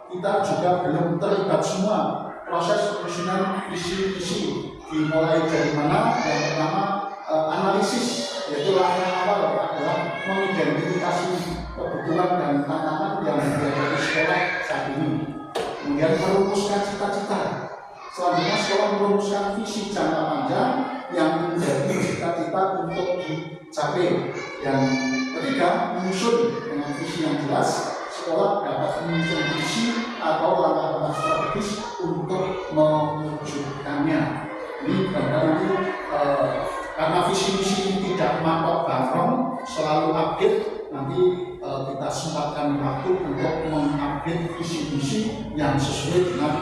kita juga belum terlibat semua proses penyusunan visi misi, dimulai dari mana. Yang pertama analisis, yaitu langkah awal adalah mengidentifikasi kebutuhan dan tantangan yang dihadapi sekolah saat ini. Kemudian merumuskan cita-cita. Selanjutnya sekolah merumuskan visi jangka panjang yang menjadi cita-cita untuk dicapai. Yang ketiga, menyusun dengan visi yang jelas. Sekolah dapat menyusun visi atau langkah-langkah strategis untuk mewujudkannya. Ini benar-benar nanti karena visi misi ini tidak matok bangun, selalu update. Nanti kita sempatkan waktu untuk mengupdate visi misi yang sesuai dengan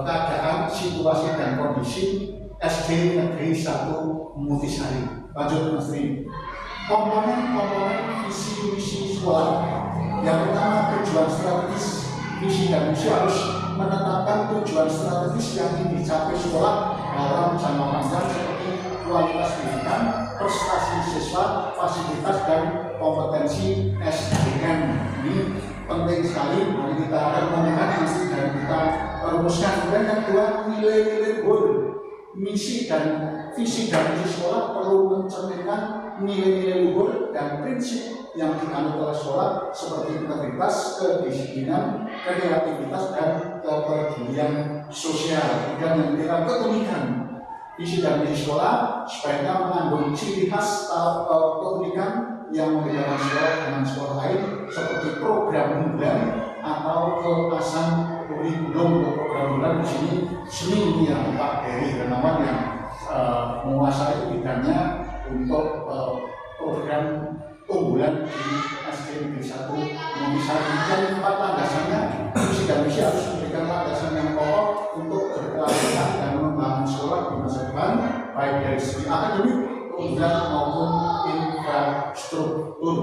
keadaan, situasi dan kondisi SD Negeri 1 Mutisari. Lanjut Mas Tri. Komponen visi misi sekolah. Yang pertama, tujuan strategis. Visi dan misi harus menetapkan tujuan strategis yang ingin dicapai sekolah dalam jangka panjang seperti kualitas pendidikan, prestasi siswa, fasilitas dan kompetensi SDM. Ini penting sekali. Mari kita renungkan nanti dan kita rumuskan. Kemudian yang kedua, nilai-nilai goal. Misi dan visi dan misi sekolah perlu mencerminkan nilai-nilai luhur dan prinsip yang dianut oleh sekolah seperti integritas, kedisiplinan, kreativitas, dan kepedulian sosial. Dan yang ketiga, keunikan. Visi dan misi sekolah sebaiknya mengandung ciri khas keunikan yang membedakan sekolah dengan sekolah lain seperti program unggulan atau keasan kurikulum. Program unggulan di sini seni yang Pak Heri Hermawan yang menguasai bidangnya untuk program unggulan di SD Negeri 1 Mutisari. Dan empat landasannya, visi dan misi harus memberikan landasan yang kokoh untuk berkelanjutan dan membangun sekolah di masa depan, baik dari segi akademik, kemudian maupun infrastruktur.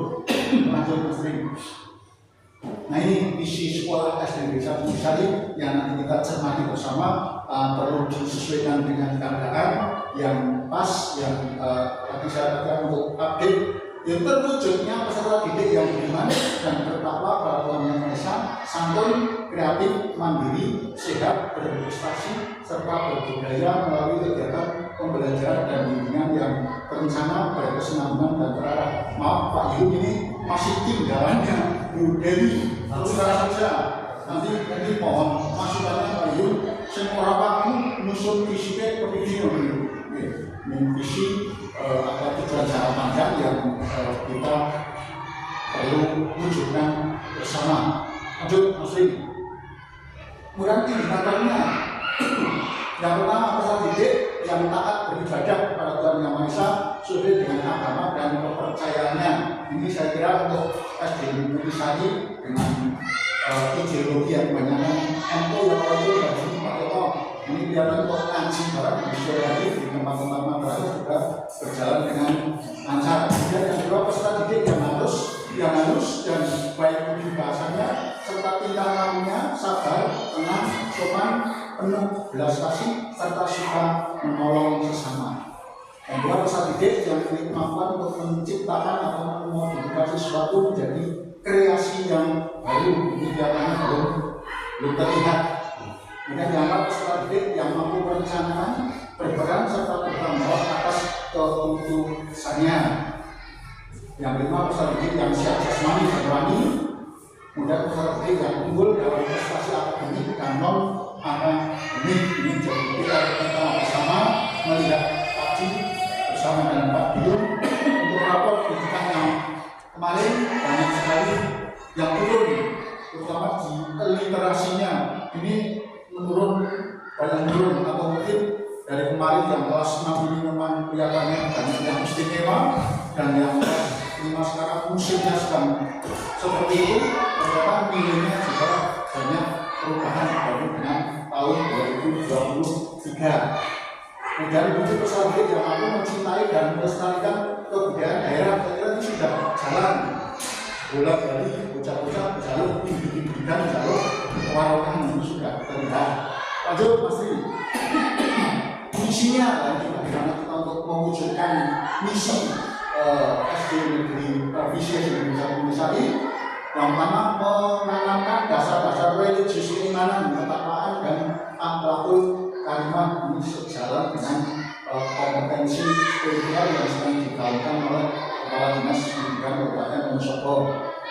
Lanjut Mas Ring. Nah, ini visi sekolah SD Negeri 1 Mutisari yang nanti kita cermati bersama. Perlu disesuaikan dengan keadaan yang pas, yang tadi saya katakan untuk update. Yang terwujudnya peserta didik yang beriman dan bertakwa pada Tuhan Yang Maha Esa, santun, kreatif, mandiri, sehat, berprestasi, serta berbudaya melalui kegiatan pembelajaran dan bimbingan yang terencana, berkesinambungan dan terarah. Maaf Pak Yu, ini masih tinggalannya Bu Dewi. Terus saja nanti mohon masukannya Pak Yu. Semua waktu musuh fisik ke video ini visi atau tujuan jangka panjang yang kita perlu wujudkan bersama. Lanjut Mas Ri. Kemudian indikatornya yang pertama, peserta didik yang taat beribadah kepada Tuhan Yang Maha Esa sesuai dengan agama dan kepercayaannya. Ini saya kira untuk SD Mutisari dengan ideologi yang kebanyakan NU yang kalau itu dari ini kelihatan kok anjing barang bisa lagi di tempat-tempat madrasah juga berjalan dengan lancar. Dan yang kedua, peserta didik yang halus dan baik budi bahasanya serta tingkah lakunya sabar, tenang, sopan, penuh belas kasih serta suka menolong sesama. Yang kedua, peserta didik yang memiliki kemampuan untuk menciptakan atau memodifikasi sesuatu menjadi kreasi yang baru. Ini kelihatannya belum terlihat. Kemudian dianggap peserta didik yang mampu merencanakan, berperan serta bertanggung jawab atas keputusannya. Yang kelima, peserta didik yang siap jasmani dan rohani. Kemudian peserta didik yang unggul dalam prestasi akademik dan non akademik. Ini jadi kita bersama melihat kaji bersama dengan Pak Bion untuk rapor pendidikan yang kemarin banyak sekali yang turun, terutama di literasinya. Ini menurun atau mungkin dari kemarin yang kelas 6 ini memang kelihatannya banyak yang istimewa dan yang kelas 5 sekarang musimnya sedang seperti itu. Ternyata nilainya juga banyak perubahan dibanding dengan tahun 2023. Kemudian butuh peserta didik yang mampu mencintai dan melestarikan kebudayaan daerah. Saya kira ini sudah jalan bola bali, bocah-bocah berjalur, bimbing-bimbingan berjalur, warokan itu sudah terlihat. Lanjut Mas Ri. Misinya lagi bagaimana kita untuk mewujudkan misi SD Negeri visi SD Negeri 1 Mutisari. Yang pertama, menanamkan dasar-dasar religius keimanan, ketakwaan dan akhlakul karimah. Ini sejalan dengan kompetensi spiritual yang sedang digaungkan oleh Kepala Dinas Pendidikan Kabupaten Wonosobo,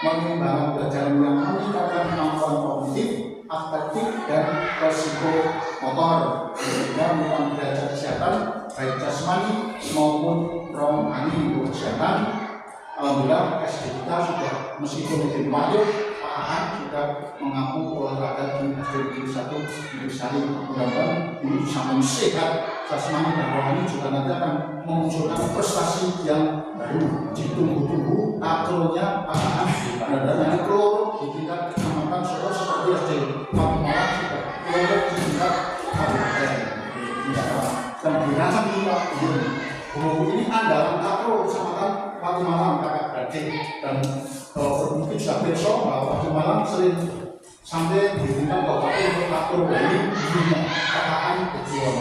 mengembangkan belajar yang meningkatkan kemampuan kognitif, afektif dan psikomotor, sehingga merupakan belajar kesehatan baik jasmani maupun rohani. Kesehatan, alhamdulillah SD kita sudah, meskipun itu wajib, Pak Aan sudah mengaku olahraga di SD Negeri 1 Negeri Sari. Mudah-mudahan ini bisa sehat jasmani dan rohani, juga nanti akan memunculkan prestasi yang baru. Ditunggu-tunggu aturnya Pak Aan, dan yang keluar di tingkat kecamatan Solo seperti SD Malang sudah keluar di tingkat kabupaten. Dan dirancang di Pak Guru ini andalan makro kecamatan Patimalang kakak beradik, dan mungkin sudah besok bahwa Patimalang sering sampai di tingkat kabupaten untuk makro dari dunia KKN Bejuang.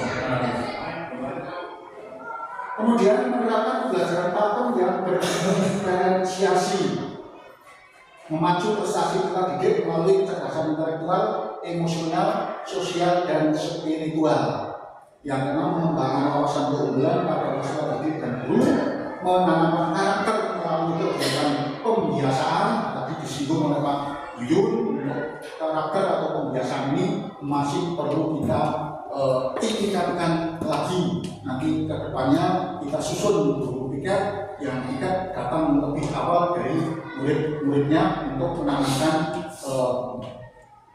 Kemudian menerapkan pembelajaran pakem yang berdiferensiasi, memacu prestasi peserta didik melalui kecerdasan intelektual, emosional, sosial, dan spiritual. Yang keenam, mengembangkan wawasan keunggulan pada peserta didik dan guru, menanamkan karakter melalui kegiatan pembiasaan. Tadi disinggung oleh Pak Yuyun, karakter atau pembiasaan ini masih perlu kita tingkatkan lagi. Nanti ke depannya kita susun guru piket yang piket datang lebih awal dari murid-muridnya untuk menanamkan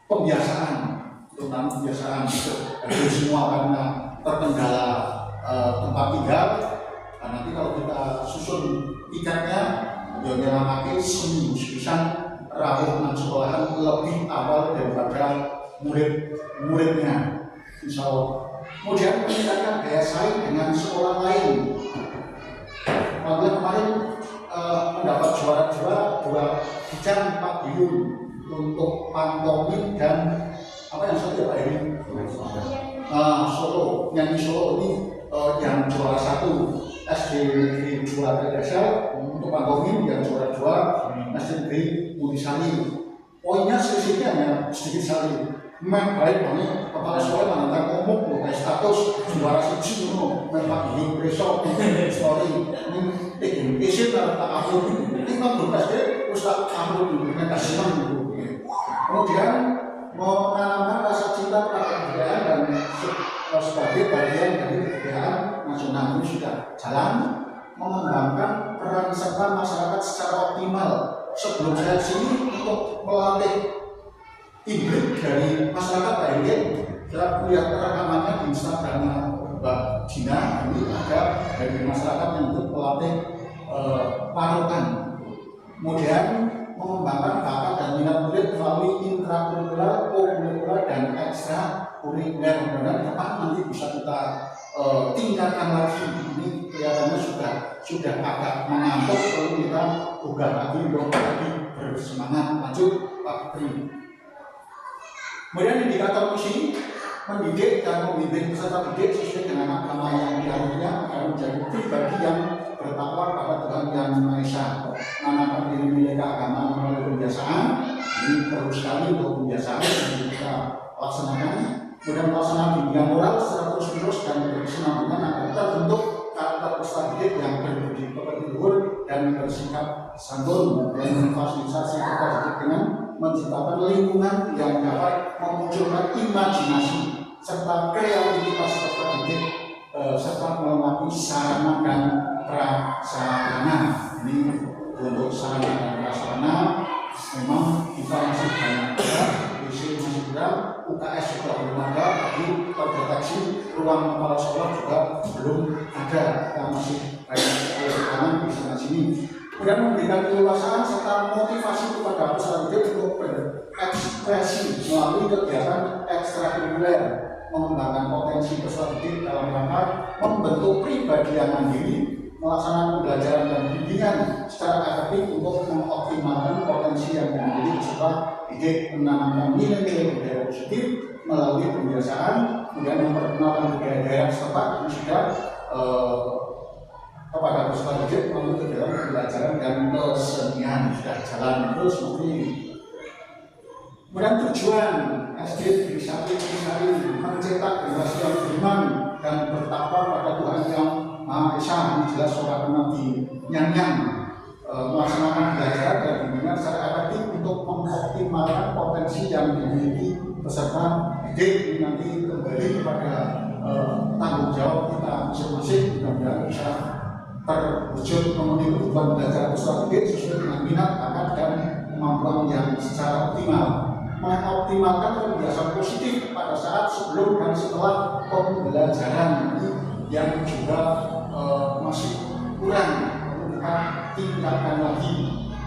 pembiasaan, tentang pembiasaan itu semua karena terkendala tempat tinggal. Nah, nanti kalau kita susun tiketnya, ya nyelamatkan seminggu sepisan rawuh nang sekolahan lebih awal daripada murid-muridnya, insya Allah. Kemudian meningkatkan daya saing dengan sekolah lain. Alhamdulillah kemarin mendapat juara 2 bidang Pak Yuyun untuk pantomim dan apa yang saya Pak ini? Solo, nyanyi Solo ini yang juara 1 SD Negeri Juara Dasar, untuk pantomim yang juara 2 SD Negeri Mulisari. Poinnya selisihnya hanya sedikit sekali. Memang baik banget kepala sekolah menantang ngomong kayak status juara 1 memang Yuyun besok story ini isin tak upload ini kan berkas deh Ustaz upload dengan kasih dulu. Kemudian menanamkan rasa cinta pada kebudayaan dan sebagai bagian dari kebudayaan nasional ini sudah jalan. Mengembangkan peran serta masyarakat secara optimal. Sebelum saya sini untuk melatih hibrid dari masyarakat lainnya, saya lihat rekamannya di Instagramnya Mbak Gina, ini ada dari masyarakat yang untuk melatih parutan. Kemudian mengembangkan bakat dan minat murid melalui intrakurikuler, kokurikuler, dan ekstrakurikuler. Dan depan nanti bisa kita tingkatkan lagi. Ini kelihatannya sudah agak mengantuk, perlu kita buka lagi untuk lebih bersemangat. Lanjut Pak Pri. Kemudian indikator misi mendidik dan membimbing peserta didik sesuai dengan agama yang dianutnya agar menjadi pribadi yang bertakwa pada Tuhan Yang Maha Esa. Menanamkan diri milik agama melalui pembiasaan, ini perlu sekali untuk pembiasaan yang kita laksanakan. Kemudian pelaksanaan bimbingan moral secara terus-menerus dan berkesinambungan agar terbentuk karakter peserta didik yang berbudi pekerti luhur dan bersikap santun, dan memfasilitasi peserta didik dengan menciptakan lingkungan yang dapat memunculkan imajinasi serta kreativitas peserta didik serta melengkapi sarana dan prasarana. Ini untuk sarana dan prasarana memang kita masih banyak masih kurang. UKS juga belum ada, tapi terdeteksi ruang kepala sekolah juga belum ada. Kita masih banyak kekurangan di sana sini. Kemudian memberikan keleluasaan serta motivasi kepada peserta didik untuk berekspresi melalui kegiatan ekstrakurikuler, mengembangkan potensi peserta didik dalam rangka membentuk pribadi yang mandiri, melaksanakan pembelajaran dan bimbingan secara efektif untuk mengoptimalkan potensi yang dimiliki peserta didik, menanamkan nilai-nilai budaya positif melalui pembiasaan, kemudian memperkenalkan budaya daerah setempat yang sudah kepada peserta didik melalui kegiatan pembelajaran dan kesenian sudah jalan terus nanti. Kemudian tujuan SD Negeri 1 Notosari mencetak generasi yang beriman dan bertakwa pada Tuhan Yang Maha Esa. Ini jelas orang Nabi Nyang-Nyang melaksanakan belajar dan bimbingan secara efektif untuk mengoptimalkan potensi yang dimiliki peserta didik. Ini nanti kembali kepada tanggung jawab kita masing-masing, mudah-mudahan bisa terwujud memenuhi kebutuhan belajar peserta didik sesuai dengan minat, bakat, dan kemampuan yang secara optimal. Mengoptimalkan kebiasaan positif pada saat sebelum dan setelah pembelajaran ini yang juga masih kurang, perlu kita tingkatkan lagi.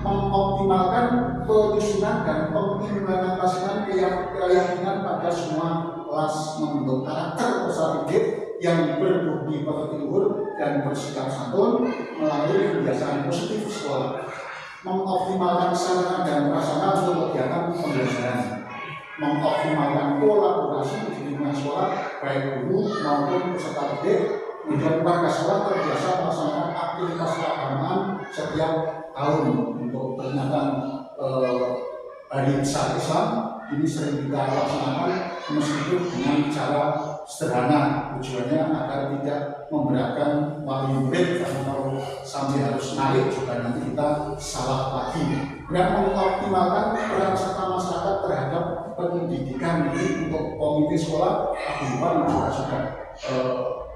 Mengoptimalkan penyusunan dan pengimplementasian keyakinan pada semua kelas, membentuk karakter peserta didik yang berbudi pekerti luhur dan bersikap santun melalui kebiasaan positif sekolah. Mengoptimalkan sarana dan prasarana untuk kegiatan pembelajaran, mengoptimalkan kolaborasi di lingkungan sekolah baik guru maupun peserta didik, kemudian warga sekolah terbiasa melaksanakan aktivitas keagamaan setiap tahun. Untuk peringatan Hari Besar Islam ini sering kita laksanakan meskipun dengan cara sederhana, tujuannya agar tidak memberatkan wali murid, karena kalau sampai harus naik juga nanti kita salah lagi. Dan mengoptimalkan peran serta masyarakat terhadap pendidikan ini untuk komite sekolah Paguyuban juga sudah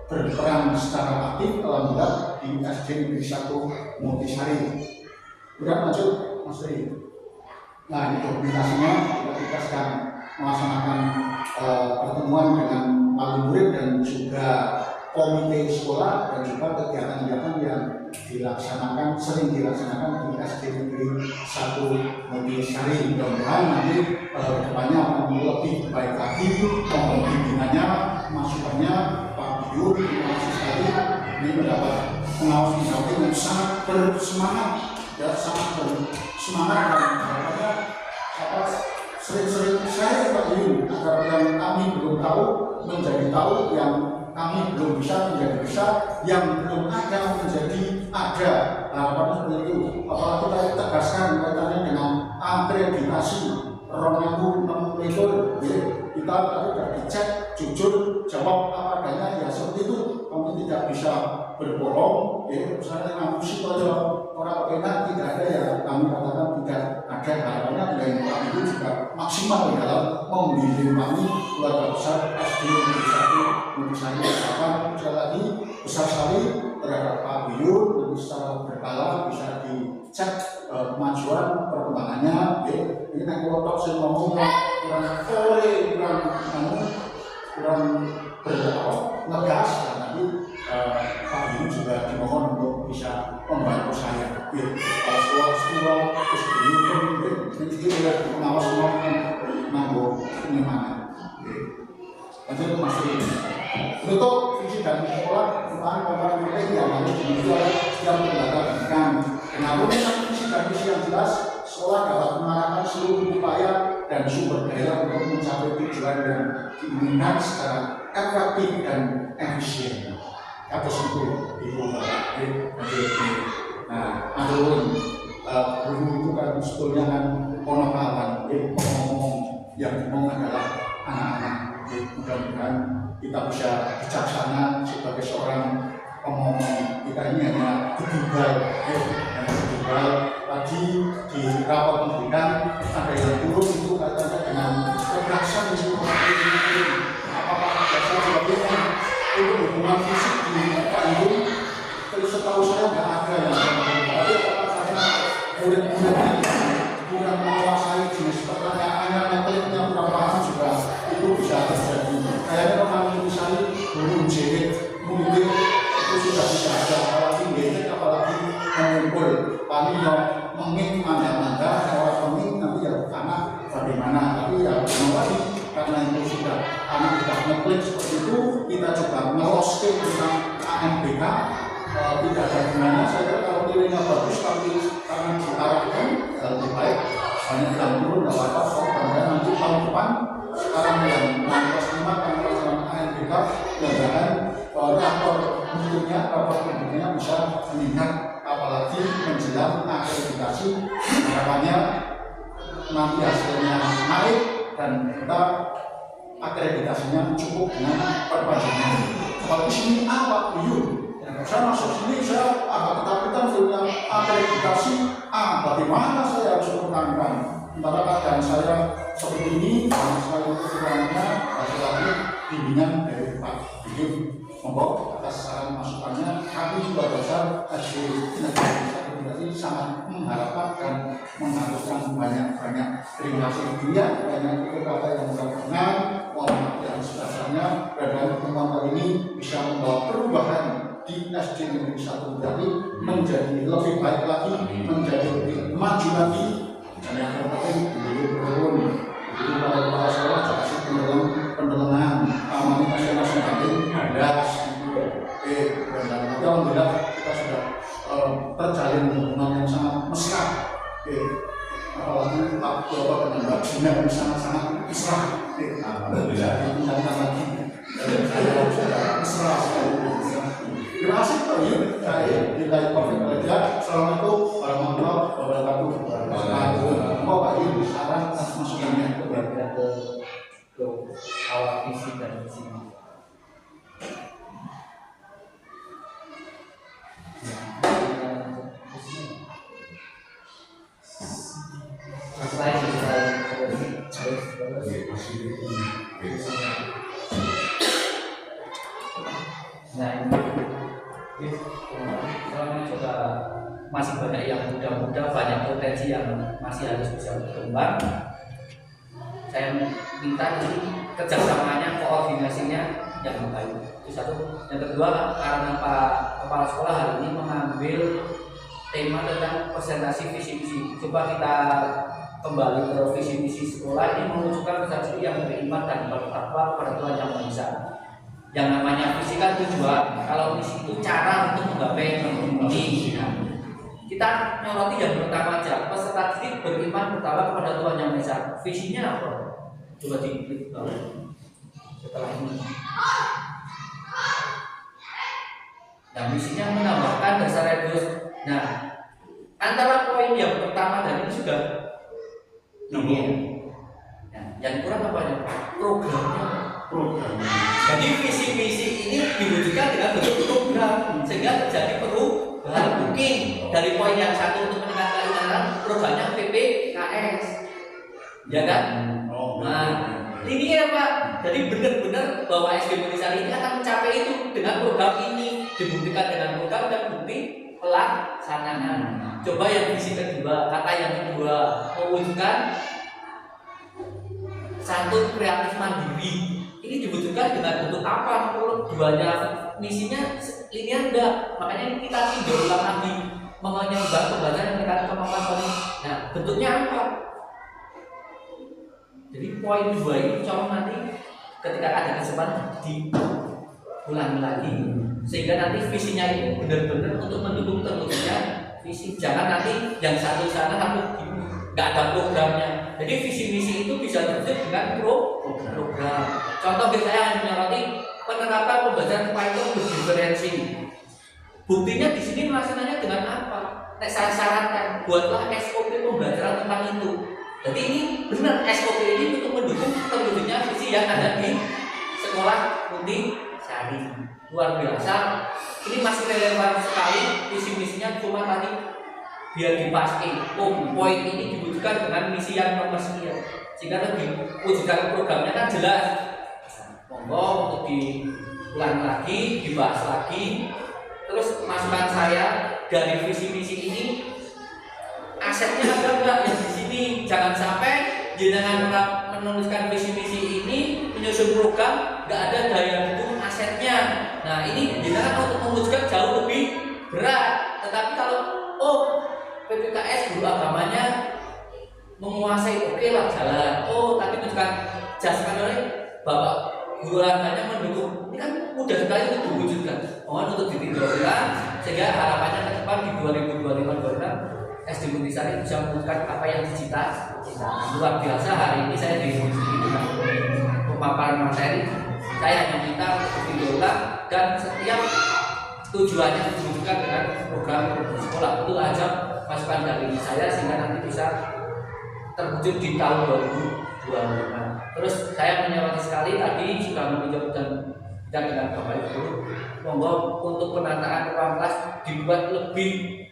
berperan secara aktif alhamdulillah di SD Negeri 1 Notosari. Kemudian lanjut Mas Tri. Nah, ini dokumentasinya kita sedang melaksanakan pertemuan dengan wali murid dan juga komite sekolah dan juga kegiatan-kegiatan yang sering dilaksanakan di SD Negeri 1 Notosari. Mudah-mudahan nanti kedepannya akan lebih baik lagi. Mohon bimbingannya, masukannya Pak Guyur, terima kasih sekali. Ini mendapat pengawas yang sangat bersemangat, ya sangat bersemangat dan harapannya sering-sering saya Pak Guyur agar yang kami belum tahu menjadi tahu, yang kami belum bisa menjadi bisa, yang belum ada menjadi ada. Harapannya seperti itu. Apalagi kita tegaskan kaitannya dengan akreditasi 2006 itu, kita tadi sudah dicek jujur jawab apa adanya, ya seperti itu. Kami tidak bisa berbohong, misalnya ngapusi kalau orang enak tidak ada, ya kami katakan tidak ada. Harapannya dari Pak Ibu juga maksimal dalam membimbing kami keluarga besar SD Negeri 1 Notosari. Harapan sekali lagi besar sekali terhadap Pak Guyur, nanti secara berkala bisa dicek kemajuan perkembangannya. Ini kan kalau saya ngomong kurang ngegas, dan nanti Pak Guyur juga dimohon untuk bisa membantu saya. Kalau sekolah terus Guyur ini pengawas semua nanggung penyimpanan. Lanjut Mas Ri. Untuk visi dan sekolah merupakan komponen penting yang harus dimiliki oleh setiap lembaga pendidikan. Dengan rumuskan visi dan misi yang jelas, sekolah dapat mengarahkan seluruh upaya dan sumber daya untuk mencapai tujuan yang diinginkan secara efektif dan efisien. Atas itu Ibu Bapak. Nah, adapun guru itu kan sebetulnya kan ponokawan, ngomong yang ngomong adalah anak-anak. Mudah-mudahan kita bisa bijaksana sebagai seorang pengomong. Kita ini hanya ketunggal, tadi di rapat pendidikan ada yang turun itu kaitannya dengan kekerasan itu. Apakah kekerasan sebagainya untuk hubungan fisik di Pak Ibu? Terus setahu saya nggak ada yang tapi karena murid-murid kurang menguasai jenis pertanyaannya, metodenya kurang paham juga itu bisa terjadi. Kayaknya orang misalnya guru jahit murid itu sudah bisa ada, apalagi jahit, apalagi mengumpul. Kami yang menging manda-manda, orang peming nanti ya anak bagaimana, tapi ya lagi karena itu sudah anak sudah ngeklik seperti itu, kita coba ngerosting tentang AMBK. Tidak ada gunanya. Saya kira kalau nilainya bagus tapi karena diarahkan lebih baik, banyak yang turun tidak apa-apa. Karena nanti tahun depan sekarang yang kelas 5 kan pelajaran AMBK, mudah-mudahan rapor bentuknya, rapor bentuknya bisa nanti hasilnya naik dan kita akreditasinya cukup dengan perpanjangan. Kalau di sini apa? Saya masuk sini, saya agak ketakutan dengan akreditasi bagaimana saya harus pertahankan. Sementara keadaan saya seperti ini, dan saya kekurangannya lagi bimbingan dari Pak Bidin. Monggo atas saran masukannya, kami juga dasar hasil akreditasi sangat mengharapkan dan mengharuskan banyak-banyak. Terima kasih dia, banyak kata yang berkenan, mohon maaf yang sebesarnya, dan pertemuan kali ini bisa membawa perubahan di SD Negeri 1 Bali menjadi lebih baik lagi, menjadi lebih maju lagi, dan yang terpenting menjadi berurun. Jadi kalau kepala sekolah kasih pendelengan amanah nasional penting ada dan alhamdulillah kita sudah terjalin hubungan yang sangat mesra. Apalagi Pak Bapak dengan Mbak Gina sangat-sangat mesra. Alhamdulillah ditambah lagi saya sudah mesra sekali. Terima kasih Pak Yud. Saya Bila Covid Raja. Assalamualaikum warahmatullahi wabarakatuh. Mau Pak Yud saran atas masukannya ke awal visi dan misi. Nah ini soalnya juga masih banyak yang muda-muda, banyak potensi yang masih harus bisa berkembang. Saya minta ini kerjasamanya, koordinasinya yang baik. Itu satu. Yang kedua, karena Pak Kepala Sekolah hari ini mengambil tema tentang presentasi visi misi. Coba kita kembali ke visi misi sekolah ini menunjukkan pesan yang beriman dan bertakwa kepada Tuhan Yang Maha Esa. Yang namanya visi kan tujuan, kalau misi itu cara untuk menggapai ini. Kita nyoroti yang pertama aja, peserta didik beriman bertakwa kepada Tuhan Yang Maha Esa. Visinya apa? Coba diklik setelah ini. Nah, misinya menambahkan dasar religius. Nah, antara poin yang pertama dan ini sudah ini. Nah, yang kurang apa ya? Programnya. Jadi visi misi ini diwujudkan dengan bentuk program sehingga terjadi perubahan. Mungkin dari poin yang satu untuk meningkatkan keinginan programnya PPKS, ya kan? Nah, ini ya Pak. Jadi benar-benar bahwa SD Indonesia ini akan mencapai itu dengan program ini, dibuktikan dengan program dan bukti pelaksanaan. Coba yang visi kedua, kata yang kedua, mewujudkan santun kreatif mandiri. Ini dibutuhkan dengan bentuk apa? Menurut duanya misinya linear enggak? Makanya kita tidak ulang lagi mengembangkan pembelajaran meningkatkan kemampuan kalian. Nah, bentuknya apa? Jadi poin 2 ini colong nanti ketika ada kesempatan diulangi lagi sehingga nanti visinya itu benar-benar untuk mendukung terwujudnya visi. Jangan nanti yang satu sana tapi nggak ada programnya. Jadi visi misi itu bisa terwujud dengan program. Contoh saya menyoroti penerapan pembelajaran Python berdiferensi. Buktinya di sini melaksanakannya dengan apa? Saya sarankan buatlah SOP pembelajaran tentang itu. Jadi ini benar SOP ini untuk mendukung terwujudnya visi yang ada di sekolah Muntisari. Luar biasa. Ini masih relevan sekali visi misinya, cuma tadi biar dipastikan poin ini diwujudkan dengan misi yang nomor sekian sehingga lebih wujudkan programnya kan jelas. Monggo untuk diulang lagi, dibahas lagi. Terus masukan saya dari visi misi ini asetnya ada enggak yang di sini? Jangan sampai jenengan menuliskan visi misi ini menyusun program nggak ada daya dukung asetnya. Nah ini jenengan untuk mewujudkan jauh lebih berat. Tetapi kalau PPKS guru agamanya menguasai, oke lah jalan. Tapi bukan jaskan oleh Bapak guru agamanya mendukung. Ini kan mudah sekali untuk diwujudkan. Mohon untuk ditinjaukan sehingga harapannya ke depan di 2025 SD Muntisari bisa mewujudkan apa yang dicita. Luar biasa hari ini saya diuji dengan pemaparan materi. Saya hanya minta untuk ditinjaukan dan setiap tujuannya diwujudkan dengan program sekolah. Itu aja masukan dari saya sehingga nanti bisa terwujud di tahun 2025. Terus saya menyoroti sekali tadi sudah meninjau dan dengan Bapak Ibu, monggo untuk penataan ruang kelas dibuat lebih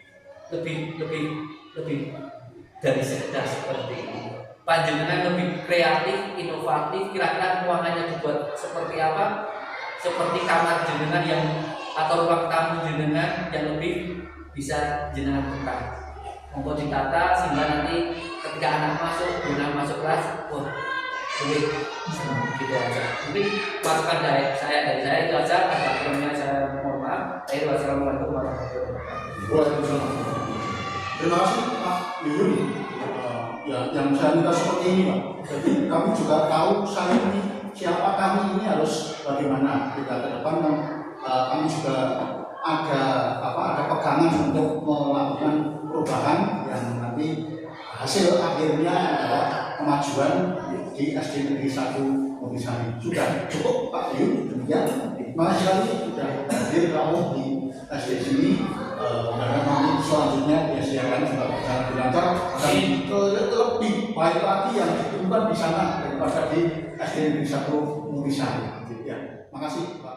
dari sekedar seperti ini. Panjenengan lebih kreatif, inovatif, kira-kira ruangannya dibuat seperti apa? Seperti kamar jenengan yang atau ruang tamu jenengan yang lebih bisa jenengan buka. Monggo ditata sehingga nanti ketika anak masuk kelas, wah, boleh gitu aja. Mungkin masukan dari saya itu aja. Ada kurangnya saya mohon maaf. Wassalamualaikum warahmatullahi wabarakatuh. Waalaikumsalam. Terima kasih Pak Yuyun. Ya, yang saya minta seperti ini Pak. Jadi kami juga tahu saya ini siapa kami ini harus bagaimana kita ke depan kan kami juga ada pegangan untuk melakukan perubahan yang nanti hasil akhirnya adalah kemajuan di SD Negeri 1 Nogrisari. Sudah cukup Pak Yuyun, demikian. Terima kasih sekali sudah hadir kamu di SD sini. Karena nanti selanjutnya ya silakan juga berjalan lebih lancar dan lebih baik lagi yang ditemukan di sana daripada di SD Negeri 1 Nogrisari. Ya, makasih Pak.